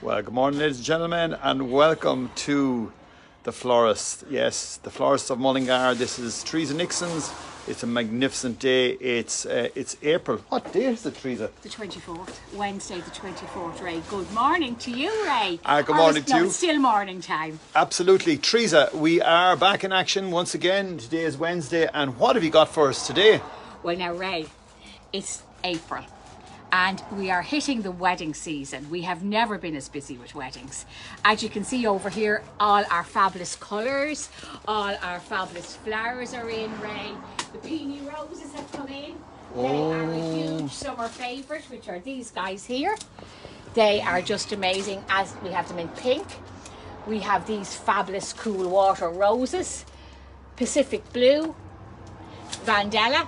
Well, good morning, ladies and gentlemen, and welcome to the florist. Yes, the florist of Mullingar. This is Theresa Nixon's. It's a magnificent day. It's April. What day is it, Theresa? The 24th, Wednesday the 24th, Ray. Good morning to you, Ray. Good morning to you. It's still morning time. Absolutely. Theresa, we are back in action once again. Today is Wednesday, and what have you got for us today? Well, now, Ray, it's April. And we are hitting the wedding season. We have never been as busy with weddings. As you can see over here, all our fabulous colours, all our fabulous flowers are in, Ray. The peony roses have come in. They are a huge summer favourite, which are these guys here. They are just amazing, as we have them in pink. We have these fabulous cool water roses, Pacific blue, Vandella,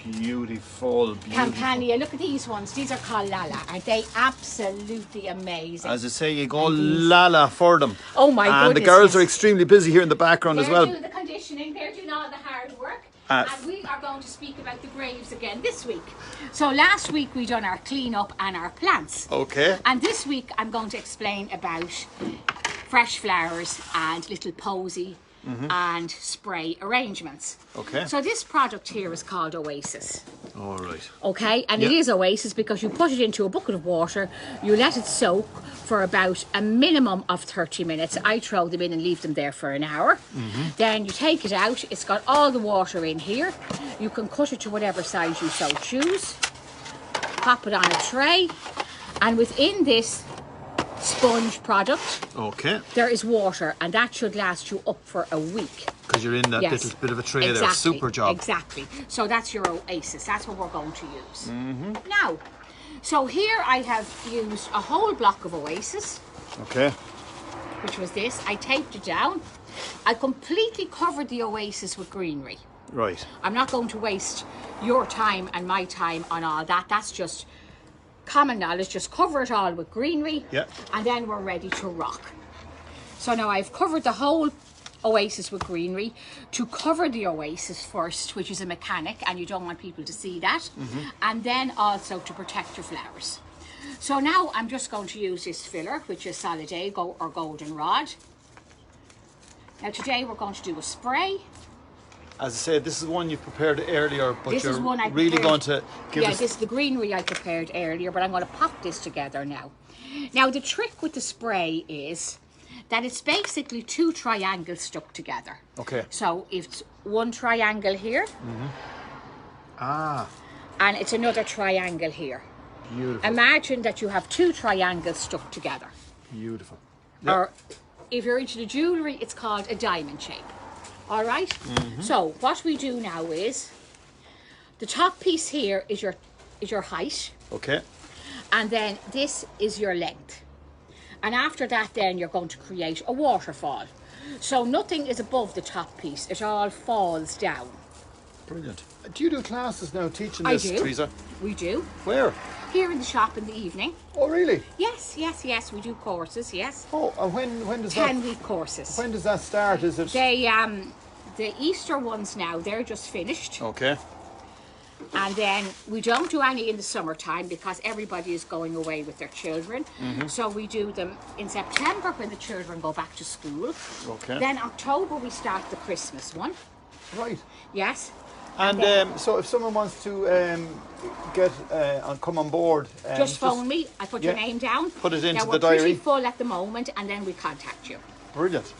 Beautiful. Campania. Look at these ones. These are called Lala. Aren't they absolutely amazing? As I say, you go Lala for them. Oh my goodness. And the girls are extremely busy here in the background as well. They're doing the conditioning. They're doing all the hard work. And we are going to speak about the graves again this week. So last week we done our clean up and our plants. Okay. And this week I'm going to explain about fresh flowers and little posy and spray arrangements. Okay. So this product here is called Oasis. All right. Okay, and it is Oasis because you put it into a bucket of water, you let it soak for about a minimum of 30 minutes. I throw them in and leave them there for an hour. Then you take it out, it's got all the water in here. You can cut it to whatever size you so choose. Pop it on a tray, and within this sponge product, there is water, and that should last you up for a week. Because you're in that little bit of a tray there, super job. Exactly. So that's your Oasis. That's what we're going to use. Now, so here I have used a whole block of Oasis. Okay. Which was this. I taped it down. I completely covered the Oasis with greenery. Right. I'm not going to waste your time and my time on all that. That's just common knowledge. Just cover it all with greenery, and then we're ready to rock. So now I've covered the whole Oasis with greenery. To cover the Oasis first, which is a mechanic, and you don't want people to see that, and then also to protect your flowers. So now I'm just going to use this filler, which is Solid A or goldenrod. Now today we're going to do a spray. As I said, this is one you prepared earlier, but this you're is one I really going to give us... this is the greenery I prepared earlier, but I'm going to pop this together now. Now, the trick with the spray is that it's basically two triangles stuck together. Okay. So, it's one triangle here. And it's another triangle here. Beautiful. Imagine that you have two triangles stuck together. Beautiful. Yep. Or, if you're into the jewellery, it's called a diamond shape. All right. So what we do now is the top piece here is your height. Okay. And then this is your length. And after that, then you're going to create a waterfall. So nothing is above the top piece. It all falls down. Brilliant. Do you do classes now teaching this, Theresa? We do. Where? Here in the shop in the evening. Oh, really? Yes. We do courses, yes. Oh, and when does 10-week courses. When does that start? Is it... The Easter ones now, they're just finished. Okay. And then we don't do any in the summertime because everybody is going away with their children. So we do them in September when the children go back to school. Okay. Then October we start the Christmas one. Right. Yes. And so if someone wants to come on board... just phone me. I put your name down. Put it into the diary. We're pretty full at the moment, and then we contact you. Brilliant.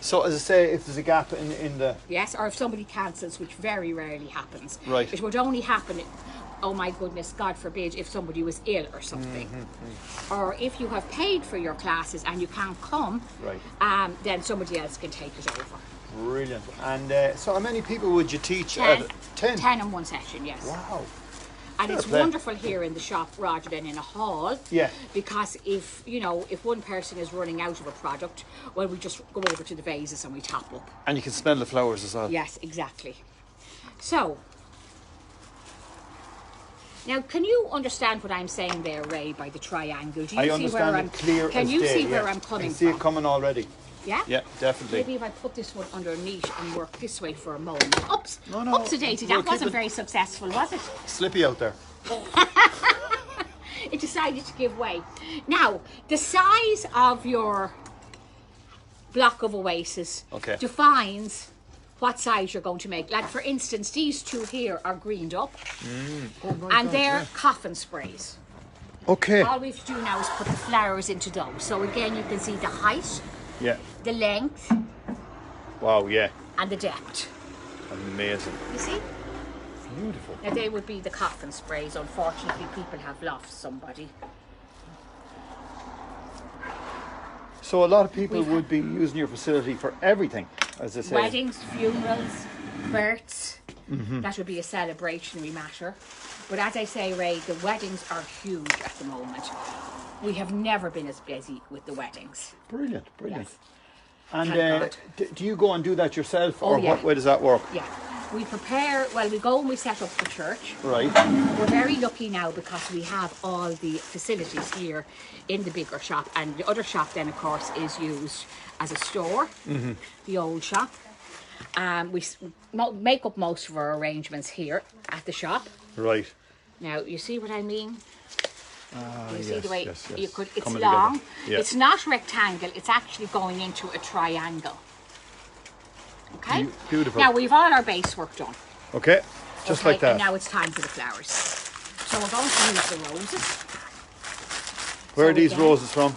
So, as I say, if there's a gap in the... Yes, or if somebody cancels, which very rarely happens. Right. It would only happen, oh my goodness, God forbid, if somebody was ill or something. Or if you have paid for your classes and you can't come, then somebody else can take it over. Brilliant. And so how many people would you teach? 10. 10? 10 in one session, yes. Wow. And it's wonderful here in the shop rather than in a hall. Yeah. Because if one person is running out of a product, well, we just go over to the vases and we top up. And you can smell the flowers as well. Yes, exactly. So, now can you understand what I'm saying there, Ray, by the triangle? Do you I see understand where it clear Can as you day, see where I'm coming from? I can see it coming already. Yeah? Yeah, definitely. Maybe if I put this one underneath and work this way for a moment. Oops. No. Oops-a-daisy. That wasn't very successful, was it? Slippy out there. it decided to give way. Now, the size of your block of oasis defines what size you're going to make. Like, for instance, these two here are greened up, and they're coffin sprays. Okay. All we have to do now is put the flowers into those. So again, you can see the height, the length, wow, yeah, and the depth. amazing, You see? beautiful. Now they would be the coffin sprays. Unfortunately, people have lost somebody. So a lot of people would be using your facility for everything, as I say. Weddings, funerals, births. That would be a celebrationary matter. But as I say, Ray, the weddings are huge at the moment. We have never been as busy with the weddings. Brilliant, brilliant. Yes. And do you go and do that yourself, or what way does that work? Yeah. We prepare, well, we go and we set up the church. Right. We're very lucky now because we have all the facilities here in the bigger shop, and the other shop then, of course, is used as a store, the old shop. We make up most of our arrangements here at the shop. Right. Now, you see what I mean? You see the way you could, it's coming long. Yeah. It's not rectangle, it's actually going into a triangle. Okay? Beautiful. Now, we've all our base work done. Okay, just like that. And now it's time for the flowers. So we're going to use the roses. Where are these roses from?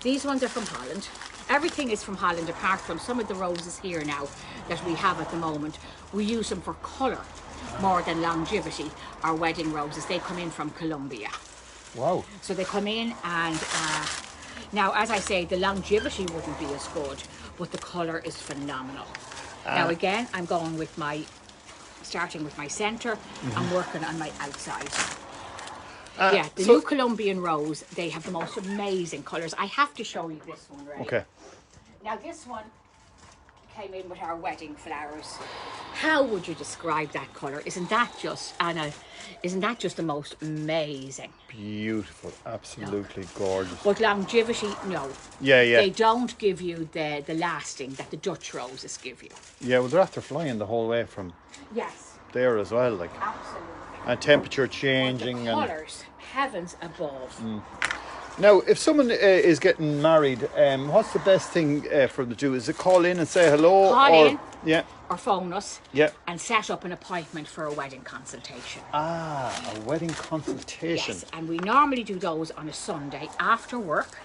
These ones are from Holland. Everything is from Holland, apart from some of the roses here now that we have at the moment. We use them for colour more than longevity. Our wedding roses, they come in from Colombia. Wow. So they come in, and now, as I say, the longevity wouldn't be as good, but the colour is phenomenal. Now again, I'm going with starting with my centre and working on my outside. The new Colombian rose, they have the most amazing colours. I have to show you this one, right? Okay. Now this one came in with our wedding flowers. How would you describe that colour? Isn't that just, Anna, isn't that just the most amazing? Beautiful, absolutely gorgeous. But longevity, no. Yeah. They don't give you the lasting that the Dutch roses give you. Yeah, well, they're after flying the whole way from there as well, like. Absolutely. And temperature changing. But the colours, heavens above. Now, if someone is getting married, what's the best thing for them to do? Is it call in and say hello? Call in. Yeah. Or phone us. Yeah. And set up an appointment for a wedding consultation. Ah, a wedding consultation. Yes, and we normally do those on a Sunday after work.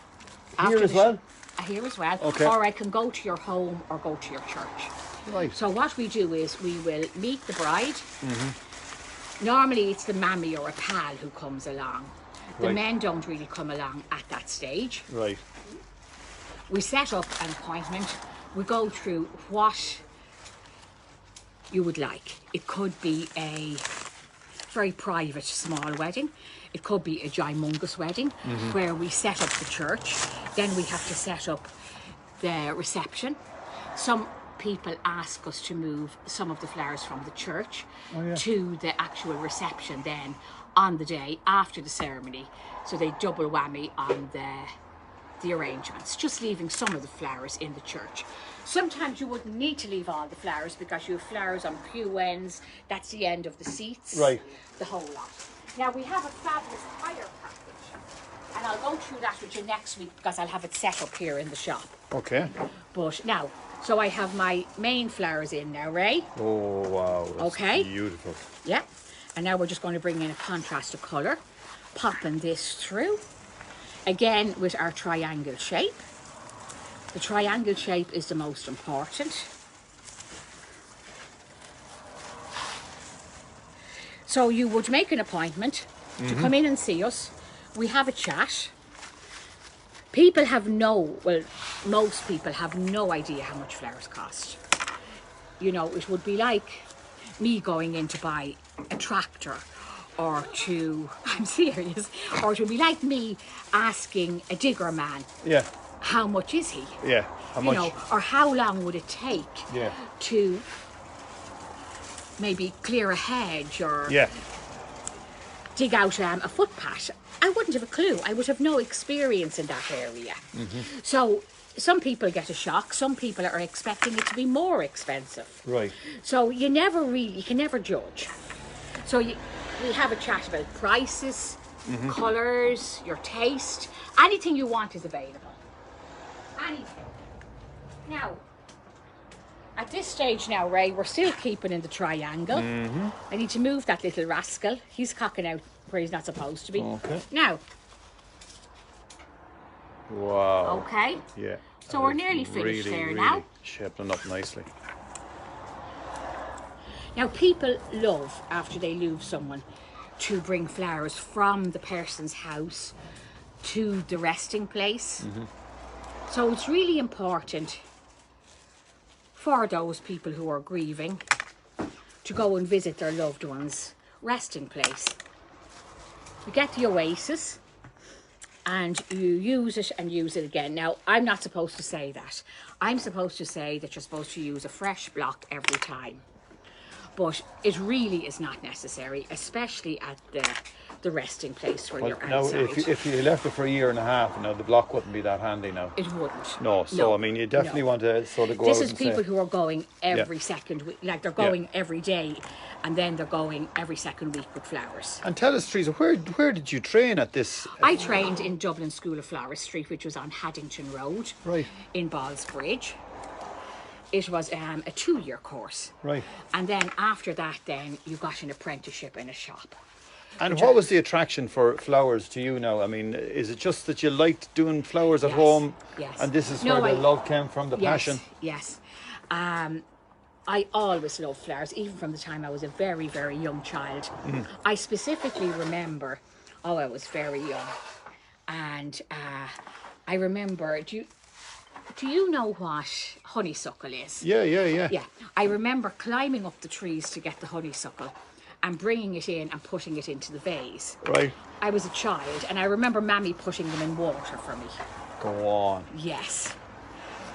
Here as well? Here as well. Okay. Or I can go to your home or go to your church. Right. So what we do is we will meet the bride. Normally it's the mammy or a pal who comes along. The men don't really come along at that stage. Right. We set up an appointment. We go through what you would like. It could be a very private, small wedding. It could be a gymongous wedding where we set up the church. Then we have to set up the reception. Some people ask us to move some of the flowers from the church to the actual reception then on the day after the ceremony. So they double whammy on the arrangements, just leaving some of the flowers in the church. Sometimes you wouldn't need to leave all the flowers because you have flowers on pew ends. That's the end of the seats. Right. The whole lot. Now we have a fabulous hire package, and I'll go through that with you next week because I'll have it set up here in the shop. Okay. But now, so I have my main flowers in now, Ray. Oh, wow. That's beautiful. Yeah. And now we're just going to bring in a contrast of colour, popping this through. Again, with our triangle shape. The triangle shape is the most important. So you would make an appointment to come in and see us. We have a chat. People have most people have no idea how much flowers cost. You know, it would be like me going in to buy a tractor or I'm serious, or it would be like me asking a digger man, how much is he? Yeah, how much? You know, or how long would it take to maybe clear a hedge or dig out a footpath? I wouldn't have a clue. I would have no experience in that area. So some people get a shock. Some people are expecting it to be more expensive. Right. So you can never judge. So we have a chat about prices, colours, your taste, anything you want is available. Anything. Now, at this stage now, Ray, we're still keeping in the triangle. I need to move that little rascal. He's cocking out where he's not supposed to be. Okay. Now. Wow. Okay. Yeah. So we're nearly finished there really now. Shaping up nicely. Now, people love, after they lose someone, to bring flowers from the person's house to the resting place. So it's really important for those people who are grieving to go and visit their loved one's resting place. You get the oasis and you use it and use it again. Now, I'm not supposed to say that. I'm supposed to say that you're supposed to use a fresh block every time. But it really is not necessary, especially at the resting place where you're Now, outside. if you left it for a year and a half, now the block wouldn't be that handy now. It wouldn't. No, so I mean, you definitely want to sort of go This out is and people say, who are going every second week, like they're going every day, and then they're going every second week with flowers. And tell us, Theresa, where did you train at this? I trained in Dublin School of Floristry, which was on Haddington Road, Right. in Ballsbridge. It was a 2-year course. Right. And then after that, then you got an apprenticeship in a shop. And what was the attraction for flowers to you now? I mean, is it just that you liked doing flowers at Yes, home? yes. And this is No, where the love came from, the passion? Yes. I always loved flowers, even from the time I was a very, very young child. I specifically remember, I was very young. And I remember, do you know what honeysuckle is? Yeah. Yeah. I remember climbing up the trees to get the honeysuckle and bringing it in and putting it into the vase. Right. I was a child, and I remember Mammy putting them in water for me. Go on. Yes.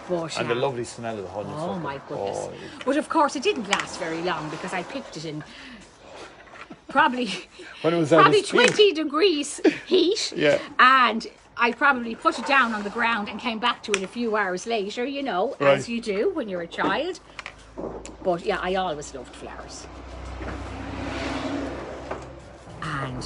But, And the lovely smell of the honeysuckle. oh my goodness. Oh, But of course it didn't last very long because I picked it in probably when it was at probably its peak. 20 degrees heat. Yeah. And I probably put it down on the ground and came back to it a few hours later, you know, Right. as you do when you're a child. But yeah, I always loved flowers. And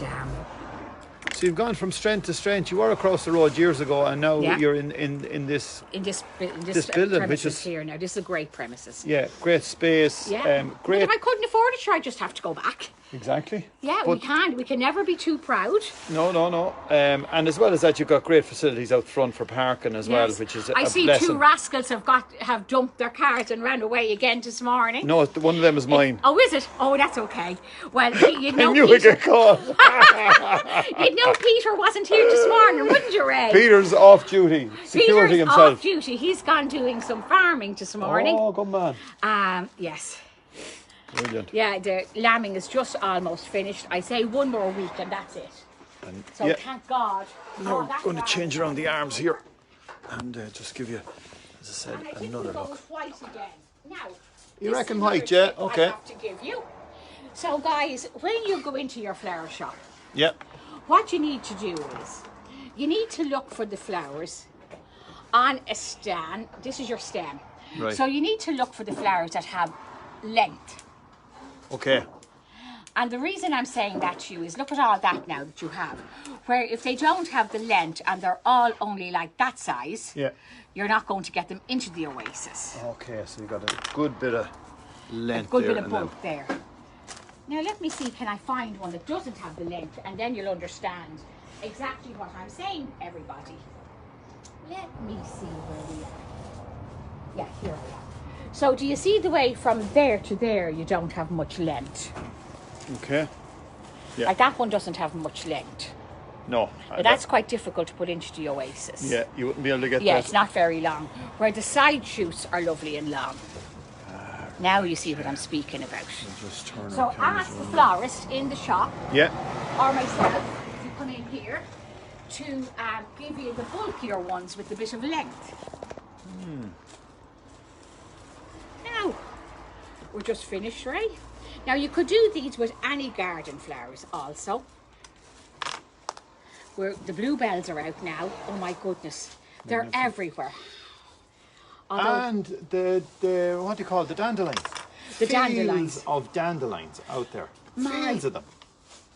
So you've gone from strength to strength. You were across the road years ago, and now Yeah. you're in this. this building, premises which is- here now, this is a great premises. Yeah, great space. Yeah. But Great. if I couldn't afford it, I'd just have to go back. Exactly. Yeah, But we can. We can never be too proud. No. And as well as that, you've got great facilities out front for parking as well, Yes. which is I a see blessing. two rascals have dumped their cars and ran away again this morning. No, one of them is mine. Oh, is it? Oh, that's okay. Well, you'd I know, knew I'd Peter, get caught. you'd know Peter wasn't here this morning, wouldn't you, Ray? Peter's off duty, security Peter's himself. off duty. He's gone doing some farming this morning. Oh, good man. Yes. Brilliant. Yeah, the lambing is just almost finished. I say one more week and that's it. And So yeah, thank God. now Oh, we're that's going to grand. change around the arms here and just give you, as I said, And I think another we'll go look. with white again. Now, You this reckon is white, another yeah? tip Okay. I have to give you. So, guys, when you go into your flower shop, Yeah. what you need to do is you need to look for the flowers on a stand. This is your stem. Right. So you need to look for the flowers that have length. Okay. And the reason I'm saying that to you is look at all that now that you have. Where if they don't have the length and they're all only like that size, Yeah. you're not going to get them into the oasis. Okay, so you've got a good bit of length Good there. bit of and then- bulk there. Now let me see, can I find one that doesn't have the length, and then you'll understand exactly what I'm saying, everybody. Let me see where we are. Yeah, here we are. So do you see the way from there to there you don't have much length? Okay. Yeah. Like that one doesn't have much length. No. Now that's quite difficult to put into the oasis. Yeah, you wouldn't be able to get Yeah, that. it's not very long. Where the side shoots are lovely and long. Now you see what I'm speaking about. Just turn So our cameras ask the around. florist in the shop Yeah. or myself, if you come in here, to give you the bulkier ones with a bit of length. Now, we're just finished, right? Now you could do these with any garden flowers also. Where the bluebells are out now. Oh my goodness, they're everywhere. Although And the what do you call it? The dandelions. The Fields dandelions. of dandelions out there. My- Fields of them.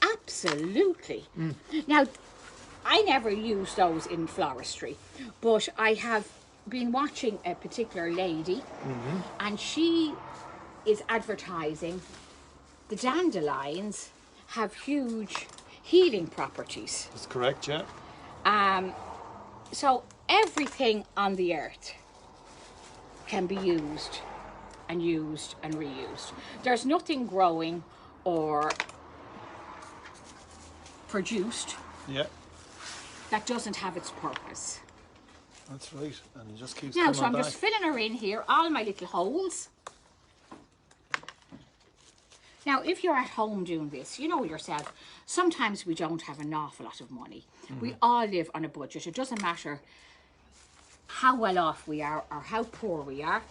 Absolutely. Now, I never use those in floristry, but I have been watching a particular lady, and she is advertising the dandelions have huge healing properties. That's correct, yeah. So everything on the earth can be used and used and reused. There's nothing growing or produced Yeah, that doesn't have its purpose. that's right. And it just keeps Now, coming so I'm back. just filling her in here, all my little holes. Now, if you're at home doing this, you know yourself, sometimes we don't have an awful lot of money. We all live on a budget. It doesn't matter how well off we are or how poor we are.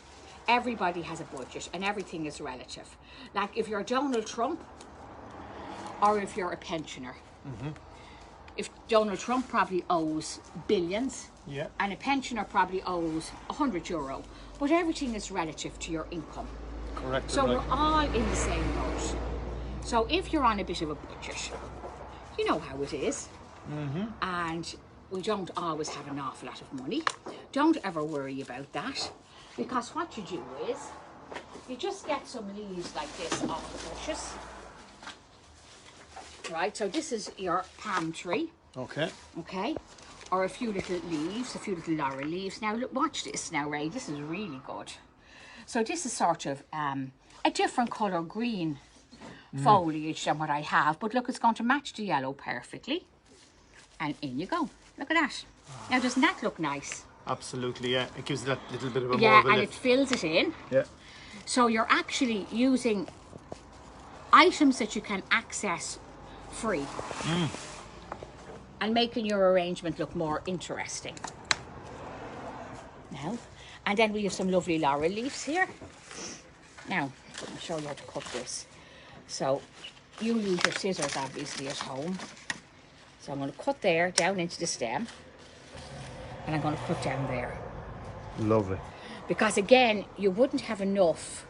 Everybody has a budget and everything is relative. Like if you're Donald Trump or if you're a pensioner. If Donald Trump probably owes billions, Yeah. and a pensioner probably owes €100, but everything is relative to your income. Correct. So right. we're all in the same boat. So if you're on a bit of a budget, you know how it is. And we don't always have an awful lot of money. Don't ever worry about that, because what you do is you just get some leaves like this off the bushes. Right, so this is your palm tree, Okay. okay? Or a few little leaves, a few little laurel leaves. Now look, watch this now, Ray. This is really good. So this is sort of a different colour green foliage than what I have. But look, it's going to match the yellow perfectly. And in you go. Look at that. Now, doesn't that look nice? Absolutely, yeah. It gives that little bit of a Yeah, more of a and it lift. fills it in. Yeah. So you're actually using items that you can access free. And making your arrangement look more interesting. Now, and then we have some lovely laurel leaves here. Now, I'll show you how to cut this. So, you use your scissors obviously at home. So I'm going to cut there, down into the stem. And I'm going to cut down there. Lovely. Because again, you wouldn't have enough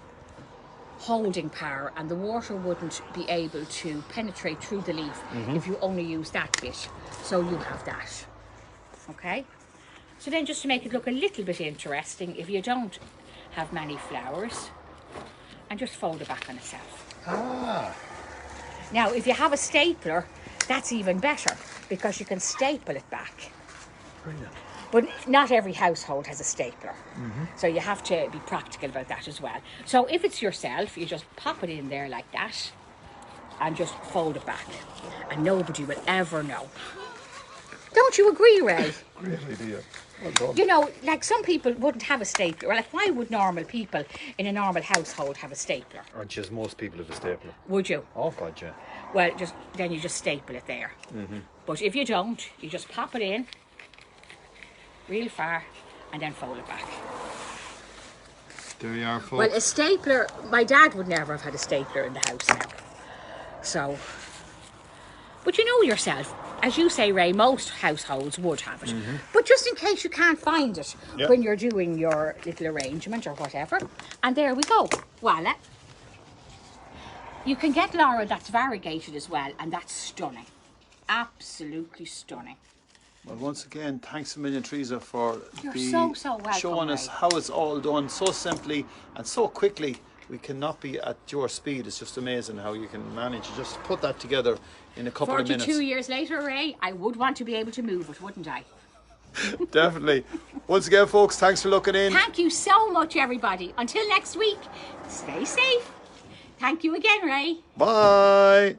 holding power and the water wouldn't be able to penetrate through the leaf if you only use that bit. So you have that. Okay? So then just to make it look a little bit interesting, if you don't have many flowers, and just fold it back on itself. Ah. Now, if you have a stapler, that's even better because you can staple it back. Brilliant. But not every household has a stapler. So you have to be practical about that as well. So if it's yourself, you just pop it in there like that and just fold it back. And nobody will ever know. Don't you agree, Ray? Great idea. Well done. You know, like some people wouldn't have a stapler. Like, why would normal people in a normal household have a stapler? Aren't just most people have a stapler? Would you? Oh, God, yeah. Well, then you just staple it there. But if you don't, you just pop it in real far and then fold it back. There you are, folks. Well, a stapler, my dad would never have had a stapler in the house now. So, but you know yourself, as you say, Ray, most households would have it. But just in case you can't find it Yep. when you're doing your little arrangement or whatever. And there we go. Voila. You can get laurel that's variegated as well, and that's stunning. Absolutely stunning. Well, once again, thanks a million, Theresa, for You're the so welcome, showing us Ray. how it's all done so simply and so quickly. We cannot be at your speed. It's just amazing how you can manage to just put that together in a couple of 42 minutes. years later, Ray, I would want to be able to move it, wouldn't I? Definitely. Once again, folks, thanks for looking in. Thank you so much, everybody. Until next week, stay safe. Thank you again, Ray. Bye.